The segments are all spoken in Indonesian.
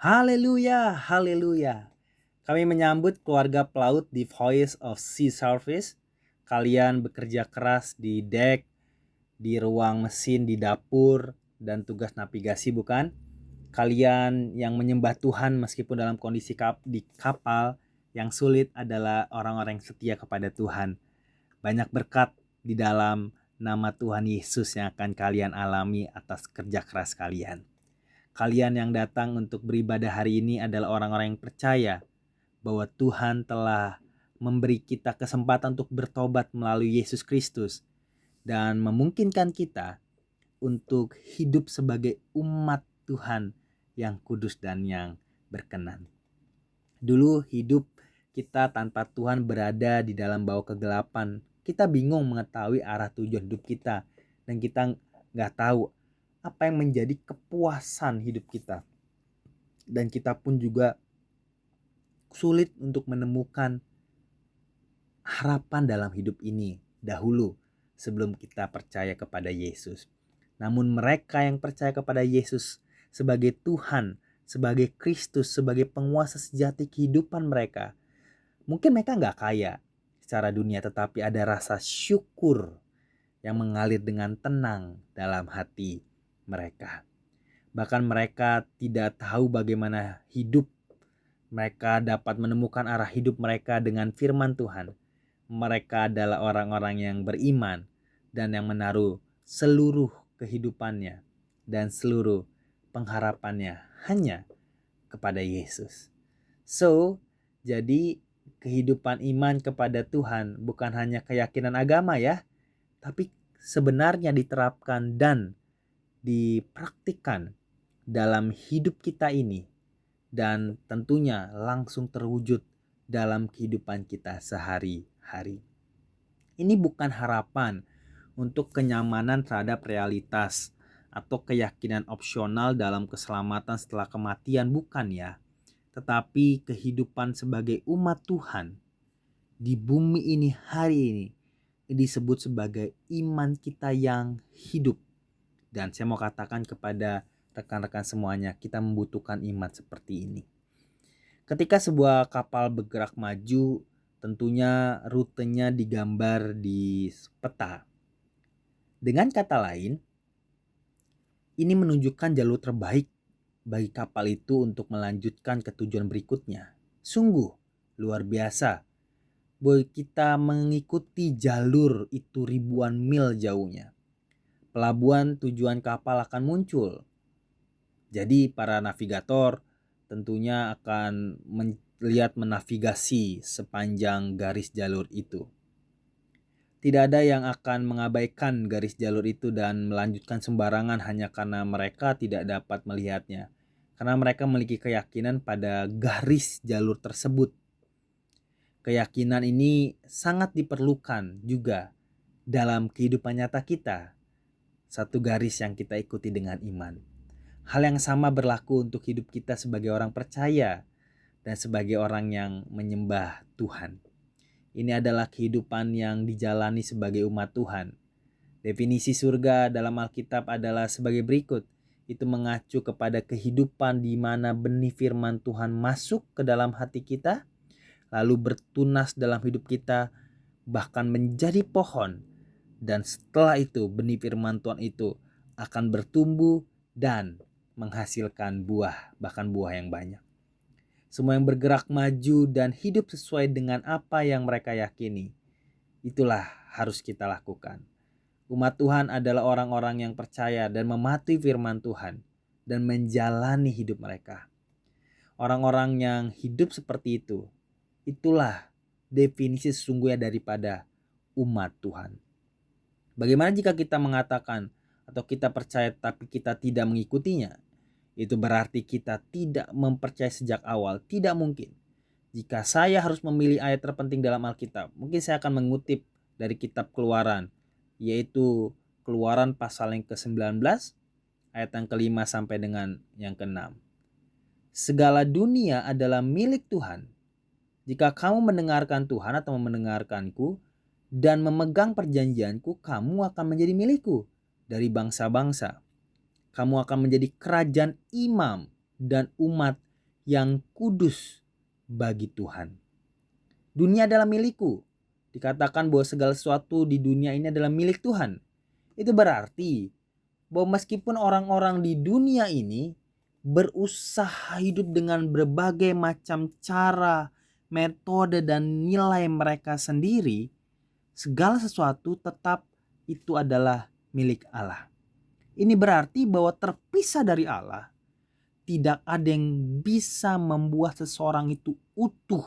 Haleluya, haleluya. Kami menyambut keluarga pelaut di Voice of Sea Service. Kalian bekerja keras di dek, di ruang mesin, di dapur, dan tugas navigasi bukan? Kalian yang menyembah Tuhan meskipun dalam kondisi di kapal yang sulit adalah orang-orang yang setia kepada Tuhan. Banyak berkat di dalam nama Tuhan Yesus yang akan kalian alami atas kerja keras kalian. Kalian yang datang untuk beribadah hari ini adalah orang-orang yang percaya bahwa Tuhan telah memberi kita kesempatan untuk bertobat melalui Yesus Kristus dan memungkinkan kita untuk hidup sebagai umat Tuhan yang kudus dan yang berkenan. Dulu hidup kita tanpa Tuhan berada di dalam bau kegelapan. Kita bingung mengetahui arah tujuan hidup kita dan kita nggak tahu apa yang menjadi kepuasan hidup kita. Dan kita pun juga sulit untuk menemukan harapan dalam hidup ini dahulu sebelum kita percaya kepada Yesus. Namun mereka yang percaya kepada Yesus sebagai Tuhan, sebagai Kristus, sebagai penguasa sejati kehidupan mereka, mungkin mereka nggak kaya secara dunia, tetapi ada rasa syukur yang mengalir dengan tenang dalam hati mereka. Bahkan mereka tidak tahu bagaimana hidup. Mereka dapat menemukan arah hidup mereka dengan firman Tuhan. Mereka adalah orang-orang yang beriman dan yang menaruh seluruh kehidupannya dan seluruh pengharapannya hanya kepada Yesus. So, jadi kehidupan iman kepada Tuhan bukan hanya keyakinan agama ya, tapi sebenarnya diterapkan dan dipraktikkan dalam hidup kita ini dan tentunya langsung terwujud dalam kehidupan kita sehari-hari. Ini bukan harapan untuk kenyamanan terhadap realitas atau keyakinan opsional dalam keselamatan setelah kematian, bukan ya. Tetapi kehidupan sebagai umat Tuhan di bumi ini hari ini disebut sebagai iman kita yang hidup. Dan saya mau katakan kepada rekan-rekan semuanya, kita membutuhkan iman seperti ini. Ketika sebuah kapal bergerak maju, tentunya rutenya digambar di peta. Dengan kata lain, ini menunjukkan jalur terbaik bagi kapal itu untuk melanjutkan ke tujuan berikutnya. Sungguh luar biasa bahwa kita mengikuti jalur itu ribuan mil jauhnya. Pelabuhan tujuan kapal akan muncul. Jadi para navigator tentunya akan melihat menavigasi sepanjang garis jalur itu. Tidak ada yang akan mengabaikan garis jalur itu dan melanjutkan sembarangan hanya karena mereka tidak dapat melihatnya. Karena mereka memiliki keyakinan pada garis jalur tersebut. Keyakinan ini sangat diperlukan juga dalam kehidupan nyata kita. Satu garis yang kita ikuti dengan iman. Hal yang sama berlaku untuk hidup kita sebagai orang percaya dan sebagai orang yang menyembah Tuhan. Ini adalah kehidupan yang dijalani sebagai umat Tuhan. Definisi surga dalam Alkitab adalah sebagai berikut. Itu mengacu kepada kehidupan di mana benih firman Tuhan masuk ke dalam hati kita, lalu bertunas dalam hidup kita, bahkan menjadi pohon. Dan setelah itu benih firman Tuhan itu akan bertumbuh dan menghasilkan buah, bahkan buah yang banyak. Semua yang bergerak maju dan hidup sesuai dengan apa yang mereka yakini, itulah harus kita lakukan. Umat Tuhan adalah orang-orang yang percaya dan mematuhi firman Tuhan dan menjalani hidup mereka. Orang-orang yang hidup seperti itu, itulah definisi sesungguhnya daripada umat Tuhan. Bagaimana jika kita mengatakan atau kita percaya tapi kita tidak mengikutinya? Itu berarti kita tidak mempercayai sejak awal. Tidak mungkin. Jika saya harus memilih ayat terpenting dalam Alkitab, mungkin saya akan mengutip dari kitab Keluaran, yaitu Keluaran pasal yang ke-19 ayat yang ke-5 sampai dengan yang ke-6. Segala dunia adalah milik Tuhan. Jika kamu mendengarkan Tuhan atau mendengarkanku dan memegang perjanjianku, kamu akan menjadi milikku dari bangsa-bangsa. Kamu akan menjadi kerajaan imam dan umat yang kudus bagi Tuhan. Dunia adalah milikku. Dikatakan bahwa segala sesuatu di dunia ini adalah milik Tuhan. Itu berarti bahwa meskipun orang-orang di dunia ini berusaha hidup dengan berbagai macam cara, metode, dan nilai mereka sendiri, segala sesuatu tetap itu adalah milik Allah. Ini berarti bahwa terpisah dari Allah, tidak ada yang bisa membuat seseorang itu utuh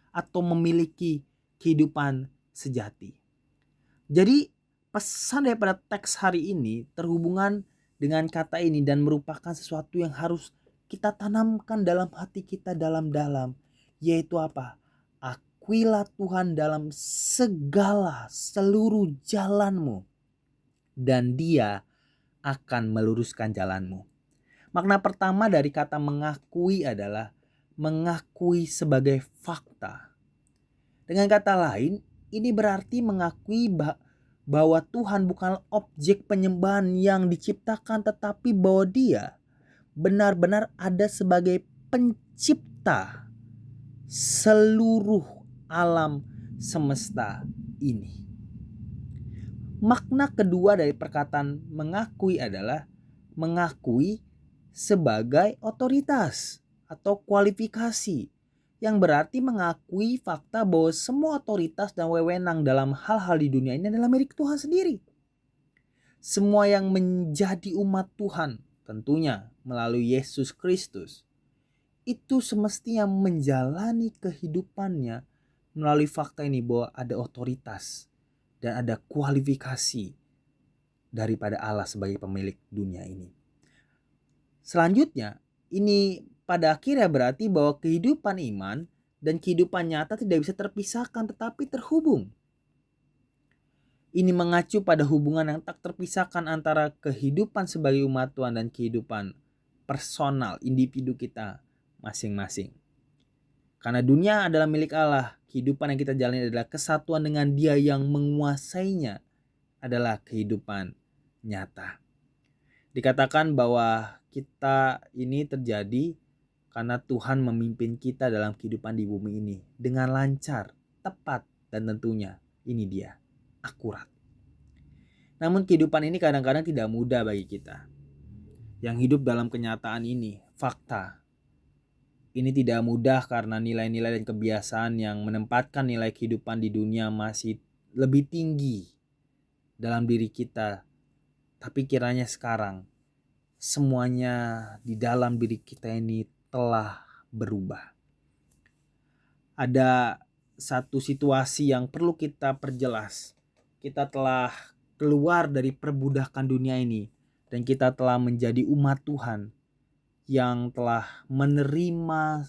atau memiliki kehidupan sejati. Jadi pesan daripada teks hari ini terhubungan dengan kata ini dan merupakan sesuatu yang harus kita tanamkan dalam hati kita dalam-dalam. Yaitu apa? Akuilah Tuhan dalam seluruh jalanmu, dan Dia akan meluruskan jalanmu. Makna pertama dari kata mengakui adalah mengakui sebagai fakta. Dengan kata lain, ini berarti mengakui bahwa Tuhan bukan objek penyembahan yang diciptakan, tetapi bahwa Dia benar-benar ada sebagai pencipta seluruh alam semesta ini. Makna kedua dari perkataan mengakui adalah mengakui sebagai otoritas atau kualifikasi, yang berarti mengakui fakta bahwa semua otoritas dan wewenang dalam hal-hal di dunia ini adalah milik Tuhan sendiri. Semua yang menjadi umat Tuhan, tentunya melalui Yesus Kristus, itu semestinya menjalani kehidupannya melalui fakta ini bahwa ada otoritas dan ada kualifikasi daripada Allah sebagai pemilik dunia ini. Selanjutnya, ini pada akhirnya berarti bahwa kehidupan iman dan kehidupan nyata tidak bisa terpisahkan tetapi terhubung. Ini mengacu pada hubungan yang tak terpisahkan antara kehidupan sebagai umat Tuhan dan kehidupan personal individu kita masing-masing. Karena dunia adalah milik Allah, kehidupan yang kita jalani adalah kesatuan dengan Dia yang menguasainya, adalah kehidupan nyata. Dikatakan bahwa kita ini terjadi karena Tuhan memimpin kita dalam kehidupan di bumi ini dengan lancar, tepat, dan tentunya ini dia, akurat. Namun kehidupan ini kadang-kadang tidak mudah bagi kita yang hidup dalam kenyataan ini, fakta. Ini tidak mudah karena nilai-nilai dan kebiasaan yang menempatkan nilai kehidupan di dunia masih lebih tinggi dalam diri kita. Tapi kiranya sekarang semuanya di dalam diri kita ini telah berubah. Ada satu situasi yang perlu kita perjelas. Kita telah keluar dari perbudakan dunia ini dan kita telah menjadi umat Tuhan yang telah menerima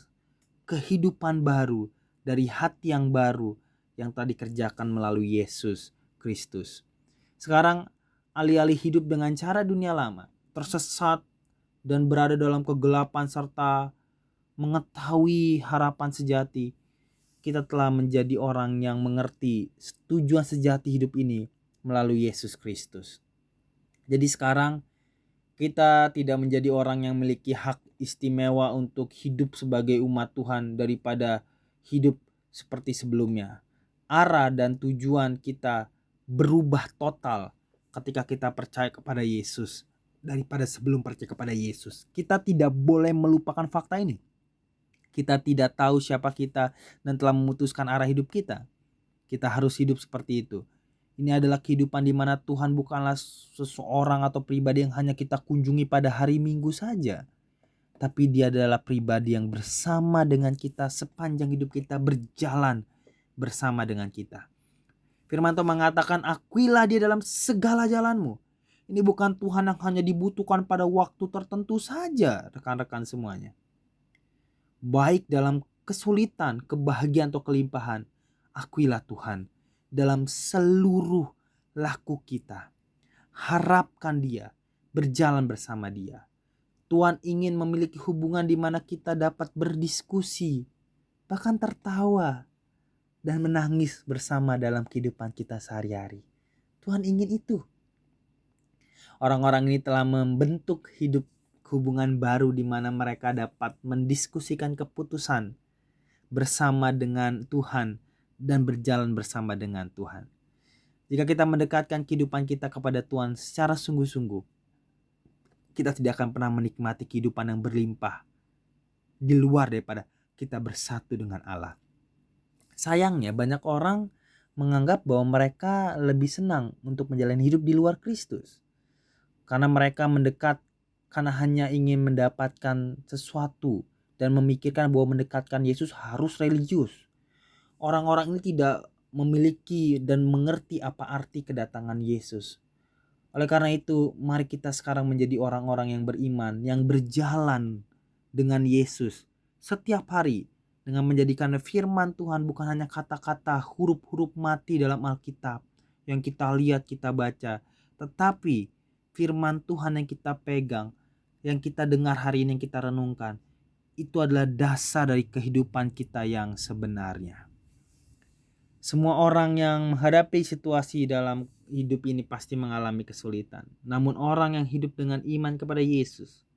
kehidupan baru dari hati yang baru yang telah dikerjakan melalui Yesus Kristus. Sekarang alih-alih hidup dengan cara dunia lama, tersesat dan berada dalam kegelapan serta mengetahui harapan sejati, kita telah menjadi orang yang mengerti tujuan sejati hidup ini melalui Yesus Kristus. Jadi sekarang kita tidak menjadi orang yang memiliki hak istimewa untuk hidup sebagai umat Tuhan daripada hidup seperti sebelumnya. Arah dan tujuan kita berubah total ketika kita percaya kepada Yesus daripada sebelum percaya kepada Yesus. Kita tidak boleh melupakan fakta ini. Kita tidak tahu siapa kita dan telah memutuskan arah hidup kita. Kita harus hidup seperti itu. Ini adalah kehidupan di mana Tuhan bukanlah seseorang atau pribadi yang hanya kita kunjungi pada hari Minggu saja. Tapi Dia adalah pribadi yang bersama dengan kita sepanjang hidup kita, berjalan bersama dengan kita. Firman Tuhan mengatakan, akuilah Dia dalam segala jalanmu. Ini bukan Tuhan yang hanya dibutuhkan pada waktu tertentu saja, rekan-rekan semuanya. Baik dalam kesulitan, kebahagiaan atau kelimpahan, akuilah Tuhan dalam seluruh laku kita. Harapkan Dia, berjalan bersama Dia. Tuhan ingin memiliki hubungan di mana kita dapat berdiskusi, bahkan tertawa dan menangis bersama dalam kehidupan kita sehari-hari. Tuhan ingin itu. Orang-orang ini telah membentuk hidup hubungan baru di mana mereka dapat mendiskusikan keputusan bersama dengan Tuhan dan berjalan bersama dengan Tuhan. Jika kita mendekatkan kehidupan kita kepada Tuhan secara sungguh-sungguh, kita tidak akan pernah menikmati kehidupan yang berlimpah di luar daripada kita bersatu dengan Allah. Sayangnya banyak orang menganggap bahwa mereka lebih senang untuk menjalani hidup di luar Kristus. Karena mereka mendekat karena hanya ingin mendapatkan sesuatu dan memikirkan bahwa mendekatkan Yesus harus religius. Orang-orang ini tidak memiliki dan mengerti apa arti kedatangan Yesus. Oleh karena itu, mari kita sekarang menjadi orang-orang yang beriman, yang berjalan dengan Yesus setiap hari dengan menjadikan firman Tuhan bukan hanya kata-kata huruf-huruf mati dalam Alkitab yang kita lihat, kita baca, tetapi firman Tuhan yang kita pegang, yang kita dengar hari ini, yang kita renungkan, itu adalah dasar dari kehidupan kita yang sebenarnya. Semua orang yang menghadapi situasi dalam hidup ini pasti mengalami kesulitan. Namun orang yang hidup dengan iman kepada Yesus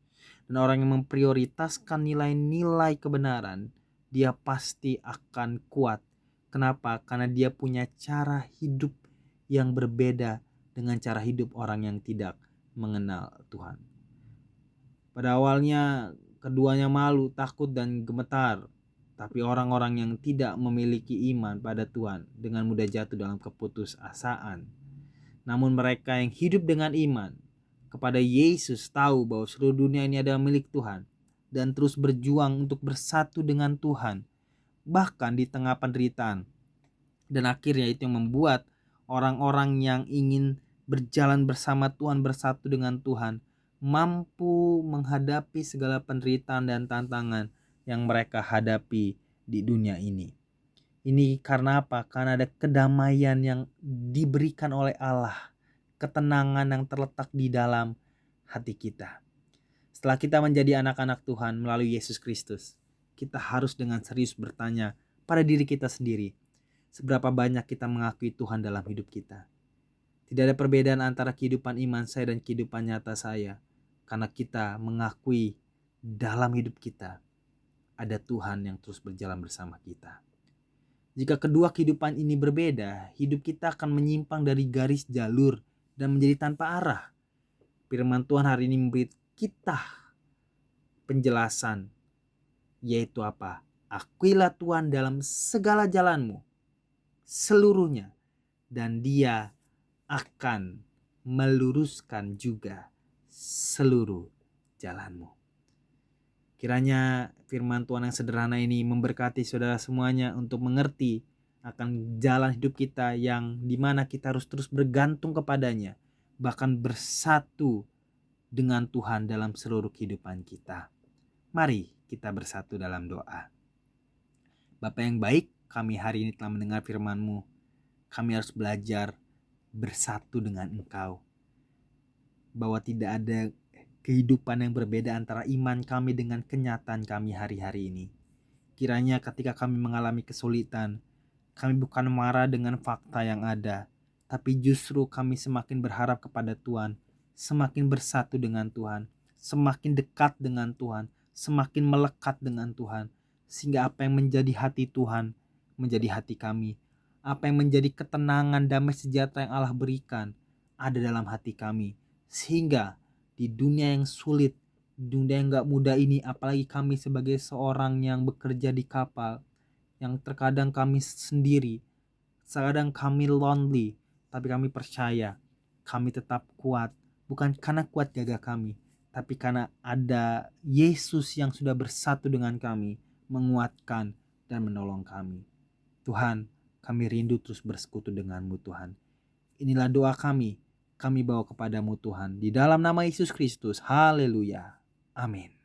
dan orang yang memprioritaskan nilai-nilai kebenaran, dia pasti akan kuat. Kenapa? Karena dia punya cara hidup yang berbeda dengan cara hidup orang yang tidak mengenal Tuhan. Pada awalnya keduanya malu, takut dan gemetar. Tapi orang-orang yang tidak memiliki iman pada Tuhan dengan mudah jatuh dalam keputusasaan. Namun mereka yang hidup dengan iman kepada Yesus tahu bahwa seluruh dunia ini adalah milik Tuhan dan terus berjuang untuk bersatu dengan Tuhan bahkan di tengah penderitaan. Dan akhirnya itu yang membuat orang-orang yang ingin berjalan bersama Tuhan, bersatu dengan Tuhan, mampu menghadapi segala penderitaan dan tantangan yang mereka hadapi di dunia ini. Ini karena apa? Karena ada kedamaian yang diberikan oleh Allah, ketenangan yang terletak di dalam hati kita. Setelah kita menjadi anak-anak Tuhan melalui Yesus Kristus, kita harus dengan serius bertanya pada diri kita sendiri, seberapa banyak kita mengakui Tuhan dalam hidup kita. Tidak ada perbedaan antara kehidupan iman saya dan kehidupan nyata saya, karena kita mengakui dalam hidup kita ada Tuhan yang terus berjalan bersama kita. Jika kedua kehidupan ini berbeda, hidup kita akan menyimpang dari garis jalur dan menjadi tanpa arah. Firman Tuhan hari ini memberi kita penjelasan, yaitu apa? Akuilah Tuhan dalam segala jalanmu, seluruhnya, dan Dia akan meluruskan juga seluruh jalanmu. Kiranya firman Tuhan yang sederhana ini memberkati saudara semuanya untuk mengerti akan jalan hidup kita yang dimana kita harus terus bergantung kepadanya, bahkan bersatu dengan Tuhan dalam seluruh kehidupan kita. Mari kita bersatu dalam doa. Bapa yang baik, kami hari ini telah mendengar firman-Mu. Kami harus belajar bersatu dengan Engkau, bahwa tidak ada kehidupan yang berbeda antara iman kami dengan kenyataan kami hari-hari ini. Kiranya ketika kami mengalami kesulitan, kami bukan marah dengan fakta yang ada, tapi justru kami semakin berharap kepada Tuhan, semakin bersatu dengan Tuhan, semakin dekat dengan Tuhan, semakin melekat dengan Tuhan, sehingga apa yang menjadi hati Tuhan menjadi hati kami. Apa yang menjadi ketenangan, damai sejahtera yang Allah berikan ada dalam hati kami. Sehingga di dunia yang sulit, dunia yang gak mudah ini, apalagi kami sebagai seorang yang bekerja di kapal, yang terkadang kami sendiri, terkadang kami lonely, tapi kami percaya kami tetap kuat. Bukan karena kuat gagah kami, tapi karena ada Yesus yang sudah bersatu dengan kami, menguatkan dan menolong kami. Tuhan, kami rindu terus bersekutu dengan-Mu Tuhan. Inilah doa kami bawa kepadamu Tuhan. Di dalam nama Yesus Kristus. Haleluya. Amin.